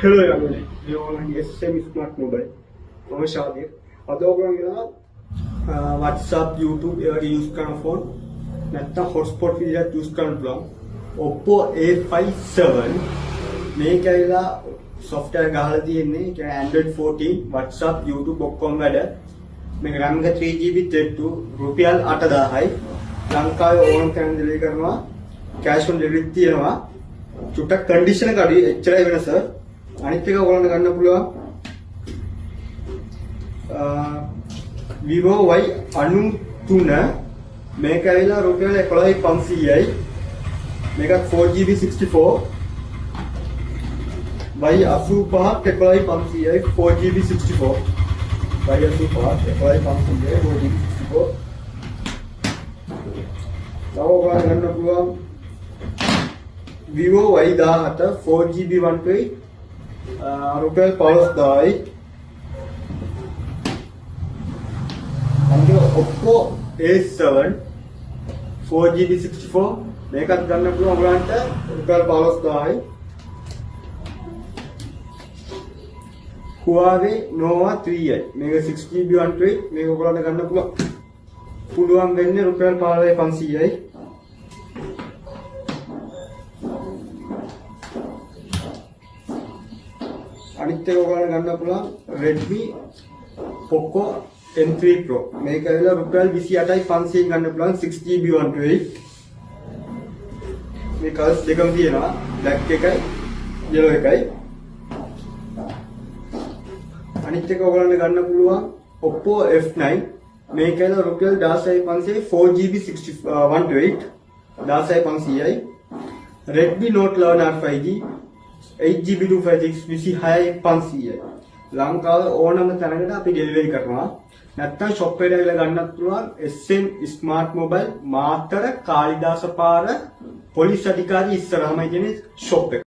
Hello everyone, we are on SM Smart Mobile. I'm Shadir. අදෝගොල්ලෝ WhatsApp, YouTube ඒවා use කරන phone නැත්නම් hotspot විදිහට use කරන්න පුළුවන්. Oppo A57 මේක ඇවිල්ලා software ගහලා තියෙන්නේ. ඒ කියන්නේ Android 14, WhatsApp, YouTube ඔක්කොම වැඩ. මේක RAM 3GB Z2 රුපියල් 8000යි. ලංකාවේ ඕන තැන delivery කරනවා. cash on delivery තියෙනවා. චුට්ටක් condition එක අඩුයි. එච්චරයි වෙනස. අනිත් එක ඔයගොල්ලන්ට ගන්න පුළුවන් Vivo Y93 මේක ඇවිල්ලා රුපියල් 11500යි මේකත් 4GB 64 Y85 11500යි 4GB 64 Y85 11500යි 4GB 64 තව ඔයගොල්ලන්ට ගන්න පුළුවන් Vivo Y17 4GB 128 रुपये 15000 Oppo A7 4GB 64 මේකත් ගන්න පුළුවන් ඔයගලන්ට රුපියල් 15000යි Huawei Nova 3i මේක 6GB 128 මේක ඔයගලන්ට ගන්න පුළුවන් වෙන්නේ රුපියල් 15500යි අනිත් එක ඔයගලන්ට ගන්න පුළුවන් Redmi Poco M3 Pro මේක ඇවිල්ලා රුපියල් 28500 ගන්න පුළුවන් 6GB 128 මේ කලර්ස් දෙකම තියෙනවා black එකයි yellow එකයි අනිත් එක ඔයගලන්ට ගන්න පුළුවන් Oppo F9 මේක ඇවිල්ලා රුපියල් 16500 4GB 128 16500යි Redmi Note 11 5G 8GB 256 26500යි ලංකාවේ ඕනම තැනකට අපි ඩෙලිවරි කරනවා නැත්නම් shop එකට ගිහලා ගන්නත් පුළුවන් SM Smart Mobile මාතර කාලිදාස පාර පොලිස් අධිකාරිය ඉස්සරහමයි තියෙන shop එක